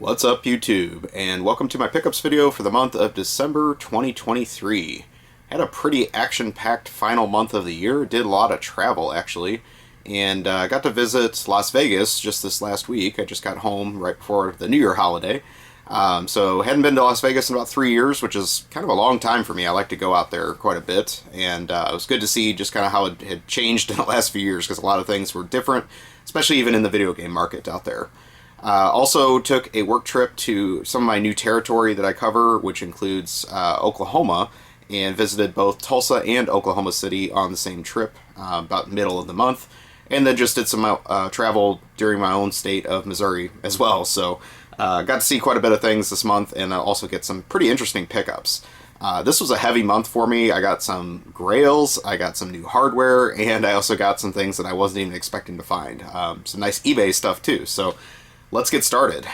What's up, YouTube, and welcome to my pickups video for the month of December 2023. Had a pretty action-packed final month of the year, did a lot of travel actually, and got to visit Las Vegas just this last week. I just got home right before the New Year holiday, so hadn't been to Las Vegas in about 3 years, which is kind of a long time for me. I like to go out there quite a bit, and it was good to see just kind of how it had changed in the last few years, because a lot of things were different, especially even in the video game market out there. Also took a work trip to some of my new territory that I cover, which includes Oklahoma, and visited both Tulsa and Oklahoma City on the same trip about middle of the month, and then just did some travel during my own state of Missouri as well. So got to see quite a bit of things this month, and also get some pretty interesting pickups. This was a heavy month for me. I got some Grails, I got some new hardware, and I also got some things that I wasn't even expecting to find. Some nice eBay stuff too. So let's get started.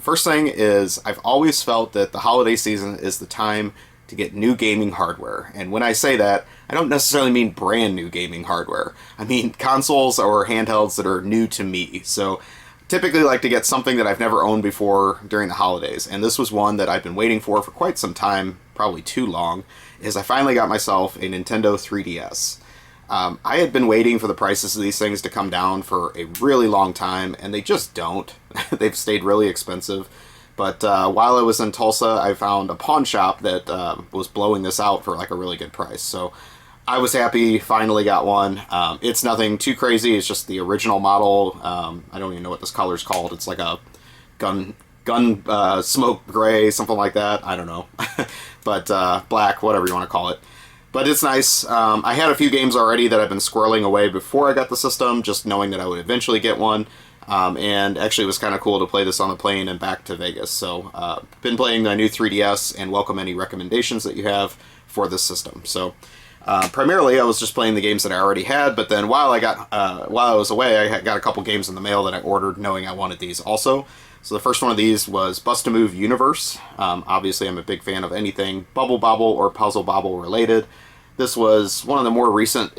First thing is, I've always felt that the holiday season is the time to get new gaming hardware. And when I say that, I don't necessarily mean brand new gaming hardware. I mean consoles or handhelds that are new to me. So typically like to get something that I've never owned before during the holidays. And this was one that I've been waiting for quite some time, probably too long, is I finally got myself a Nintendo 3DS. I had been waiting for the prices of these things to come down for a really long time, and they just don't. They've stayed really expensive. But while I was in Tulsa, I found a pawn shop that was blowing this out for like a really good price. So I was happy, finally got one. It's nothing too crazy. It's just the original model. I don't even know what this color's called. It's like a gun smoke gray, something like that. I don't know. But black, whatever you want to call it. But it's nice. I had a few games already that I've been squirreling away before I got the system, just knowing that I would eventually get one. And actually it was kind of cool to play this on the plane and back to Vegas. So been playing the new 3DS, and welcome any recommendations that you have for this system. So primarily I was just playing the games that I already had, but then while I was away, I got a couple games in the mail that I ordered knowing I wanted these also. So the first one of these was Bust-A-Move Universe. Obviously I'm a big fan of anything Bubble Bobble or Puzzle Bobble related. This was one of the more recent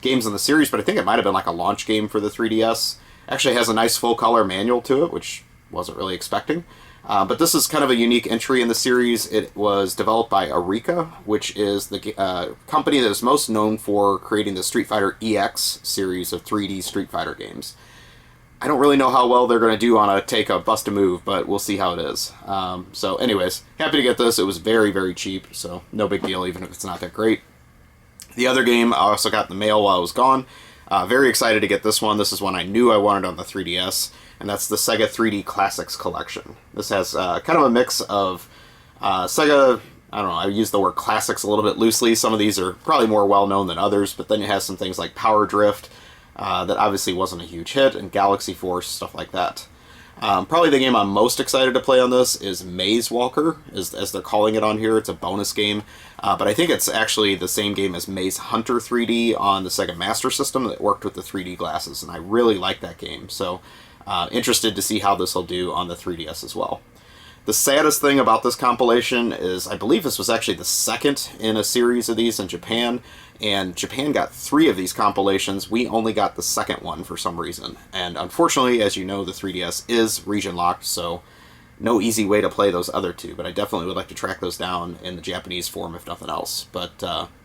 games in the series, but I think it might have been like a launch game for the 3DS. Actually has a nice full-color manual to it, which wasn't really expecting. But this is kind of a unique entry in the series. It was developed by Eureka, which is the company that is most known for creating the Street Fighter EX series of 3D Street Fighter games. I don't really know how well they're going to do on a take a Bust-A-Move, but we'll see how it is. So anyways, happy to get this. It was very, very cheap, so no big deal, even if it's not that great. The other game I also got in the mail while I was gone. Very excited to get this one. This is one I knew I wanted on the 3DS, and that's the Sega 3D Classics Collection. This has kind of a mix of Sega, I don't know, I use the word classics a little bit loosely. Some of these are probably more well-known than others, but then it has some things like Power Drift, that obviously wasn't a huge hit, and Galaxy Force, stuff like that. Probably the game I'm most excited to play on this is Maze Walker, as they're calling it on here. It's a bonus game, but I think it's actually the same game as Maze Hunter 3D on the Sega Master System that worked with the 3D glasses, and I really like that game, so interested to see how this will do on the 3DS as well. The saddest thing about this compilation is I believe this was actually the second in a series of these in Japan, and Japan got 3 of these compilations. We only got the second one for some reason. And unfortunately, as you know, the 3DS is region locked, so no easy way to play those other 2, but I definitely would like to track those down in the Japanese form if nothing else. But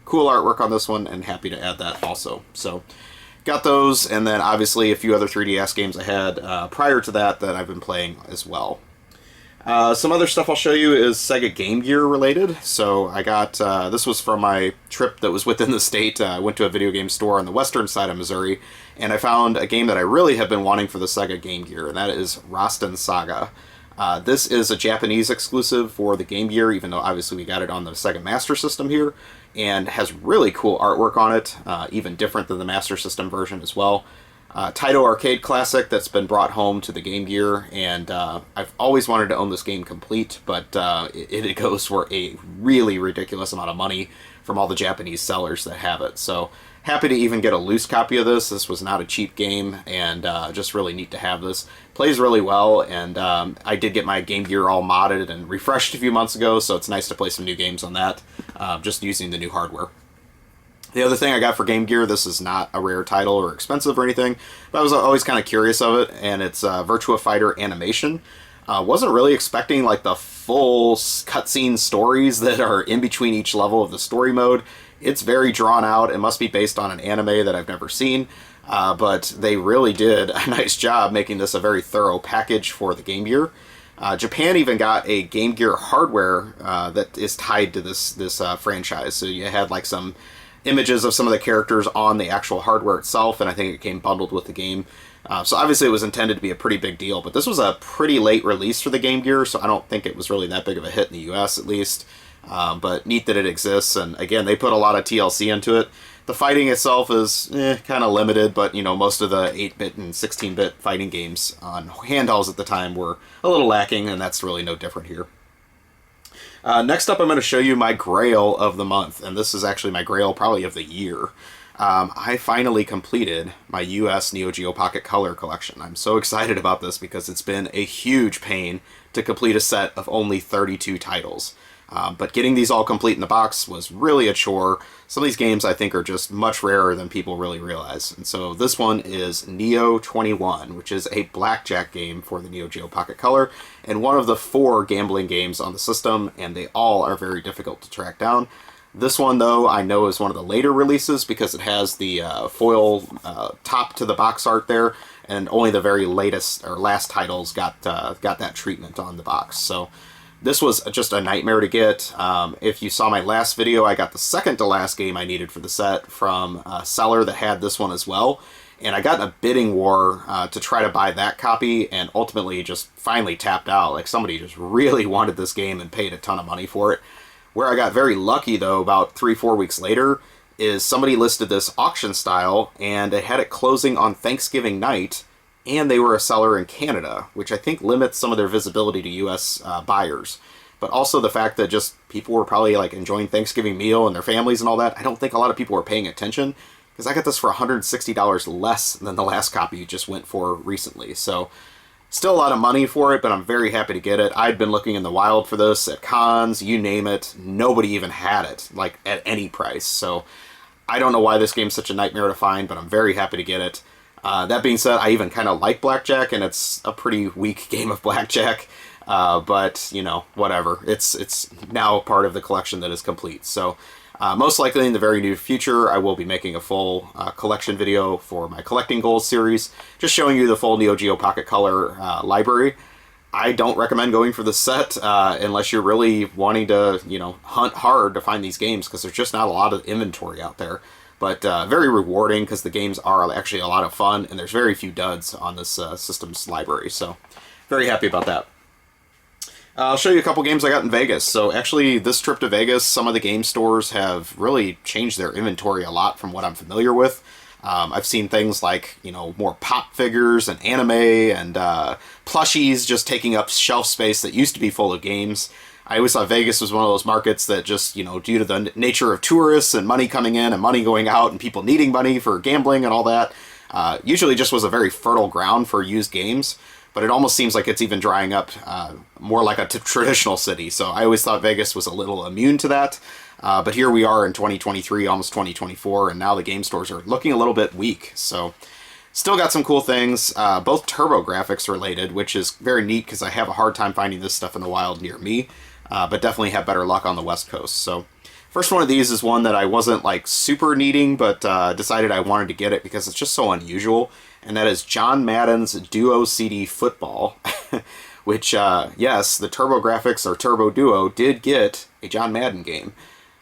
cool artwork on this one, and happy to add that also. So got those, and then obviously a few other 3DS games I had prior to that I've been playing as well. Some other stuff I'll show you is Sega Game Gear related. So I got, this was from my trip that was within the state. I went to a video game store on the western side of Missouri, and I found a game that I really have been wanting for the Sega Game Gear, and that is Roston Saga. This is a Japanese exclusive for the Game Gear, even though obviously we got it on the Sega Master System here, and has really cool artwork on it, even different than the Master System version as well. Taito arcade classic that's been brought home to the Game Gear, and I've always wanted to own this game complete, but it goes for a really ridiculous amount of money from all the Japanese sellers that have it. So happy to even get a loose copy of this. This was not a cheap game, and just really neat to have this. Plays really well, and I did get my Game Gear all modded and refreshed a few months ago, so it's nice to play some new games on that, just using the new hardware. The other thing I got for Game Gear, this is not a rare title or expensive or anything, but I was always kind of curious of it, and it's Virtua Fighter Animation. Wasn't really expecting like the full cutscene stories that are in between each level of the story mode. It's very drawn out. It must be based on an anime that I've never seen, but they really did a nice job making this a very thorough package for the Game Gear. Japan even got a Game Gear hardware that is tied to this franchise. So you had like some images of some of the characters on the actual hardware itself, and I think it came bundled with the game. So obviously it was intended to be a pretty big deal, but this was a pretty late release for the Game Gear, so I don't think it was really that big of a hit in the US at least. But neat that it exists, and again, they put a lot of TLC into it. The fighting itself is kind of limited, but most of the 8-bit and 16-bit fighting games on handhelds at the time were a little lacking, and that's really no different here. Next up, I'm going to show you my Grail of the month, and this is actually my Grail probably of the year. I finally completed my US Neo Geo Pocket Color collection. I'm so excited about this because it's been a huge pain to complete a set of only 32 titles. But getting these all complete in the box was really a chore. Some of these games I think are just much rarer than people really realize. And so this one is Neo 21, which is a blackjack game for the Neo Geo Pocket Color, and one of the 4 gambling games on the system, and they all are very difficult to track down. This one, though, I know is one of the later releases because it has the foil top to the box art there, and only the very latest or last titles got that treatment on the box. So this was just a nightmare to get. If you saw my last video, I got the second to last game I needed for the set from a seller that had this one as well. And I got in a bidding war to try to buy that copy, and ultimately just finally tapped out. Like, somebody just really wanted this game and paid a ton of money for it. Where I got very lucky, though, about 3-4 weeks later, is somebody listed this auction style, and they had it closing on Thanksgiving night, and they were a seller in Canada, which I think limits some of their visibility to U.S. Buyers. But also the fact that just people were probably like enjoying Thanksgiving meal and their families and all that. I don't think a lot of people were paying attention, because I got this for $160 less than the last copy you just went for recently. So still a lot of money for it, but I'm very happy to get it. I'd been looking in the wild for this at cons, you name it. Nobody even had it, like, at any price. So I don't know why this game's such a nightmare to find, but I'm very happy to get it. That being said, I even kind of like blackjack, and it's a pretty weak game of blackjack. But, whatever. It's now part of the collection that is complete. So most likely in the very near future, I will be making a full collection video for my Collecting Goals series, just showing you the full Neo Geo Pocket Color library. I don't recommend going for the set unless you're really wanting to, hunt hard to find these games, because there's just not a lot of inventory out there. But very rewarding, because the games are actually a lot of fun, and there's very few duds on this system's library. So very happy about that. I'll show you a couple games I got in Vegas. So actually, this trip to Vegas, some of the game stores have really changed their inventory a lot from what I'm familiar with. I've seen things like, more pop figures and anime and plushies just taking up shelf space that used to be full of games. I always thought Vegas was one of those markets that just, due to the nature of tourists and money coming in and money going out and people needing money for gambling and all that, usually just was a very fertile ground for used games. But it almost seems like it's even drying up more like a traditional city. So I always thought Vegas was a little immune to that. But here we are in 2023, almost 2024, and now the game stores are looking a little bit weak. So still got some cool things, both TurboGrafx related, which is very neat because I have a hard time finding this stuff in the wild near me, but definitely have better luck on the West Coast. So first one of these is one that I wasn't like super needing, but decided I wanted to get it because it's just so unusual. And that is John Madden's Duo CD Football, which, yes, the TurboGrafx or Turbo Duo did get a John Madden game.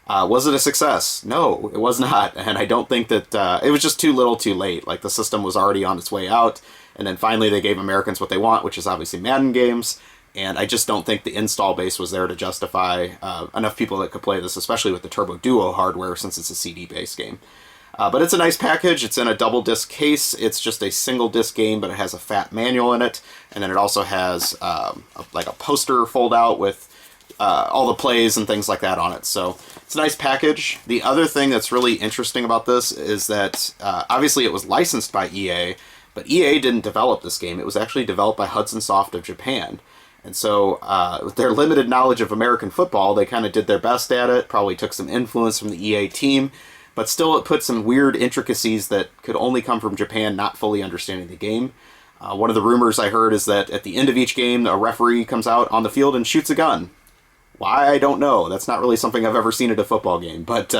Was it a success? No, it was not. And I don't think that, it was just too little too late. Like, the system was already on its way out, and then finally they gave Americans what they want, which is obviously Madden games. And I just don't think the install base was there to justify enough people that could play this, especially with the Turbo Duo hardware, since it's a CD-based game. But it's a nice package. It's in a double disc case. It's just a single disc game, but it has a fat manual in it. And then it also has like a poster fold out with all the plays and things like that on it. So it's a nice package. The other thing that's really interesting about this is that obviously it was licensed by EA, but EA didn't develop this game. It was actually developed by Hudson Soft of Japan. And so with their limited knowledge of American football, they kind of did their best at it, probably took some influence from the EA team. But still, it put some weird intricacies that could only come from Japan not fully understanding the game. One of the rumors I heard is that at the end of each game, a referee comes out on the field and shoots a gun. Why, I don't know. That's not really something I've ever seen at a football game, but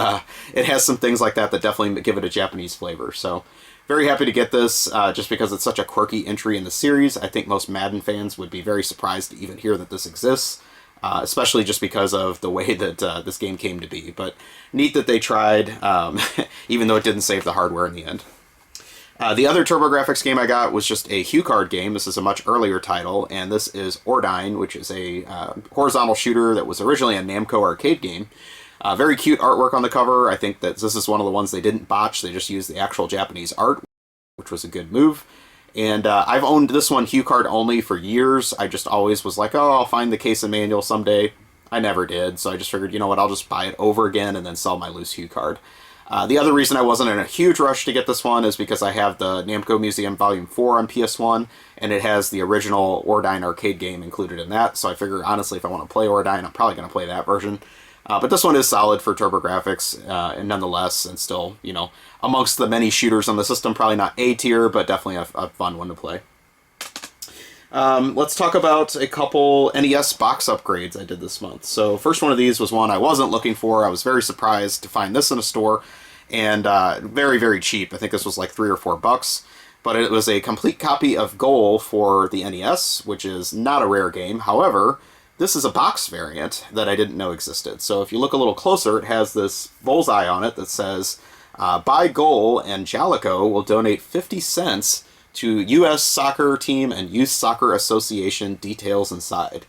it has some things like that that definitely give it a Japanese flavor. So, very happy to get this, just because it's such a quirky entry in the series. I think most Madden fans would be very surprised to even hear that this exists, especially just because of the way that this game came to be. But neat that they tried, even though it didn't save the hardware in the end. The other TurboGrafx game I got was just a HuCard game. This is a much earlier title, and this is Ordine, which is a horizontal shooter that was originally a Namco arcade game. Very cute artwork on the cover. I think that this is one of the ones they didn't botch. They just used the actual Japanese art, which was a good move. And I've owned this one HuCard only for years. I just always was like, oh, I'll find the case and manual someday. I never did, so I just figured, you know what, I'll just buy it over again and then sell my loose HuCard. The other reason I wasn't in a huge rush to get this one is because I have the Namco Museum Volume 4 on PS1, and it has the original Ordine arcade game included in that, so I figure, honestly, if I want to play Ordine, I'm probably going to play that version. But this one is solid for TurboGrafx, and nonetheless, and still, you know, amongst the many shooters on the system, probably not A tier, but definitely a fun one to play. Let's talk about a couple NES box upgrades I did this month. So first one of these was one I wasn't looking for. I was very surprised to find this in a store, and very, very cheap. I think this was like $3 or $4, but it was a complete copy of Goal for the NES, which is not a rare game. However, this is a box variant that I didn't know existed. So if you look a little closer, it has this bullseye on it that says, buy Goal and Jalico will donate 50 cents to U.S. Soccer Team and Youth Soccer Association, details inside.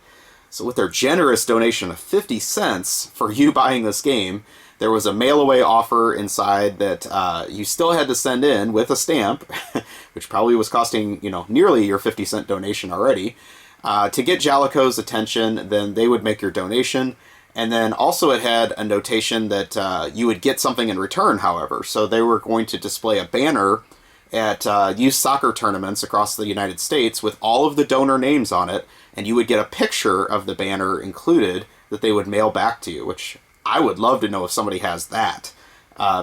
So with their generous donation of 50 cents for you buying this game, there was a mail-away offer inside that you still had to send in with a stamp, which probably was costing, you know, nearly your 50-cent donation already. To get Jalico's attention, then they would make your donation. And then also it had a notation that you would get something in return, however. So they were going to display a banner at youth soccer tournaments across the United States with all of the donor names on it, and you would get a picture of the banner included that they would mail back to you, which I would love to know if somebody has that,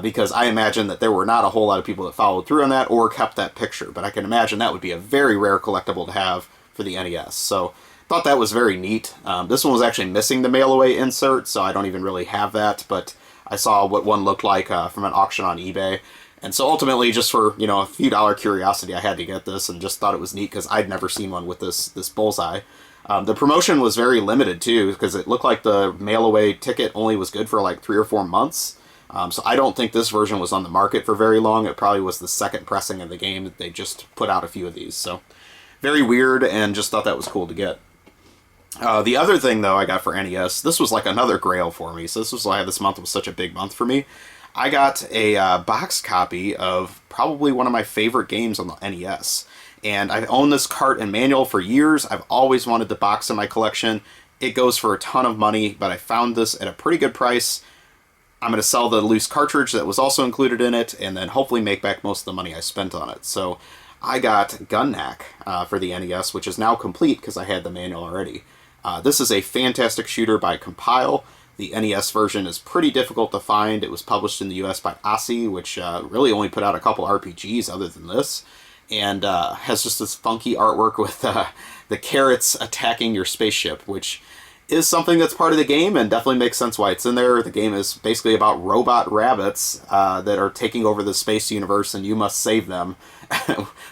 because I imagine that there were not a whole lot of people that followed through on that or kept that picture, but I can imagine that would be a very rare collectible to have for the NES. So thought that was very neat. This one was actually missing the mail-away insert, so I don't even really have that, but I saw what one looked like from an auction on eBay. And so ultimately, just for, you know, a few dollar curiosity, I had to get this and just thought it was neat because I'd never seen one with this bullseye. The promotion was very limited, too, because it looked like the mail-away ticket only was good for like 3 or 4 months. So I don't think this version was on the market for very long. It probably was the second pressing of the game that they just put out a few of these. So very weird, and just thought that was cool to get. The other thing, though, I got for NES, this was like another Grail for me. So this was why this month was such a big month for me. I got a box copy of probably one of my favorite games on the NES. And I've owned this cart and manual for years. I've always wanted the box in my collection. It goes for a ton of money, but I found this at a pretty good price. I'm going to sell the loose cartridge that was also included in it, and then hopefully make back most of the money I spent on it. So I got Gun-Nac for the NES, which is now complete because I had the manual already. This is a fantastic shooter by Compile. The NES version is pretty difficult to find. It was published in the US by ASI, which really only put out a couple RPGs other than this, and has just this funky artwork with the carrots attacking your spaceship, which is something that's part of the game and definitely makes sense why it's in there. The game is basically about robot rabbits that are taking over the space universe, and you must save them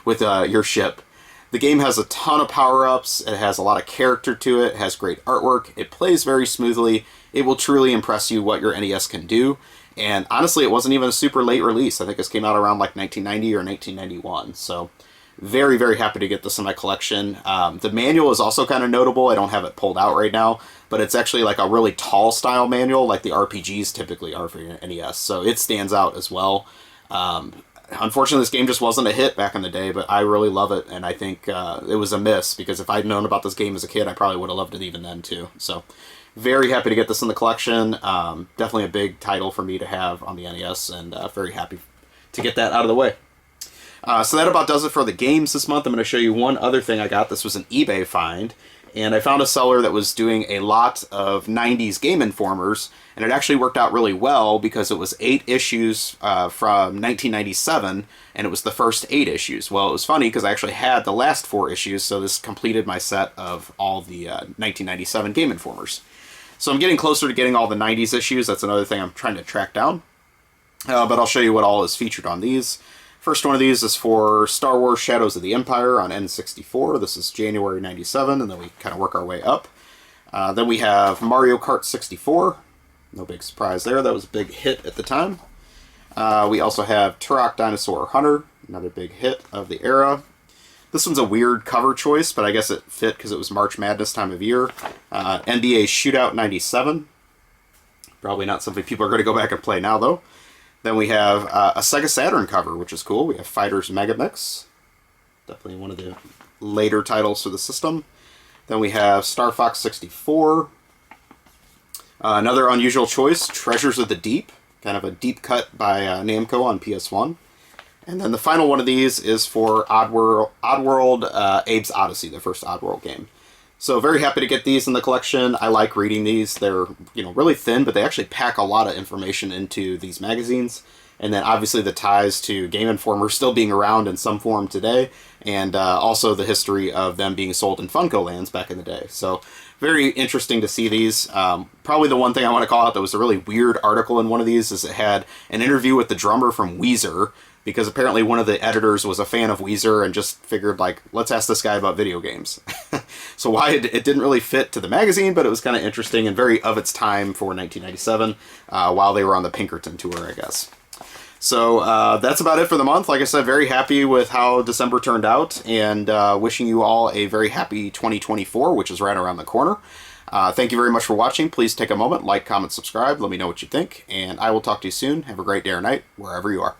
with your ship. The game has a ton of power-ups, it has a lot of character to it, has great artwork, it plays very smoothly, it will truly impress you what your NES can do, and honestly it wasn't even a super late release. I think this came out around like 1990 or 1991, so very, very happy to get this in my collection. The manual is also kind of notable. I don't have it pulled out right now, but it's actually like a really tall style manual like the RPGs typically are for your NES, so it stands out as well. Unfortunately, this game just wasn't a hit back in the day, but I really love it, and I think it was a miss, because if I'd known about this game as a kid, I probably would have loved it even then, too. So, very happy to get this in the collection. Definitely a big title for me to have on the NES, and very happy to get that out of the way. So that about does it for the games this month. I'm going to show you one other thing I got. This was an eBay find, And I found a seller that was doing a lot of 90s Game Informers, and it actually worked out really well because it was 8 issues from 1997, and it was the first 8 issues. Well, it was funny because I actually had the last 4 issues, so this completed my set of all the 1997 Game Informers. So I'm getting closer to getting all the 90s issues. That's another thing I'm trying to track down. But I'll show you what all is featured on these. First one of these is for Star Wars Shadows of the Empire on N64. This is January 97, and then we kind of work our way up. Then we have Mario Kart 64. No big surprise there. That was a big hit at the time. We also have Turok Dinosaur Hunter, another big hit of the era. This one's a weird cover choice, but I guess it fit because it was March Madness time of year. NBA Shootout 97. Probably not something people are going to go back and play now, though. Then we have a Sega Saturn cover, which is cool. We have Fighters Mega Mix. Definitely one of the later titles for the system. Then we have Star Fox 64. Another unusual choice, Treasures of the Deep. Kind of a deep cut by Namco on PS1. And then the final one of these is for Oddworld Abe's Odyssey, the first Oddworld game. So very happy to get these in the collection. I like reading these. They're, really thin, but they actually pack a lot of information into these magazines. And then obviously the ties to Game Informer still being around in some form today, and also the history of them being sold in Funko Lands back in the day. So very interesting to see these. Probably the one thing I want to call out that was a really weird article in one of these is it had an interview with the drummer from Weezer, because apparently one of the editors was a fan of Weezer and just figured, like, let's ask this guy about video games. So why it didn't really fit to the magazine, but it was kind of interesting and very of its time for 1997 while they were on the Pinkerton tour, I guess. So that's about it for the month. Like I said, very happy with how December turned out, and wishing you all a very happy 2024, which is right around the corner. Thank you very much for watching. Please take a moment, like, comment, subscribe. Let me know what you think, and I will talk to you soon. Have a great day or night, wherever you are.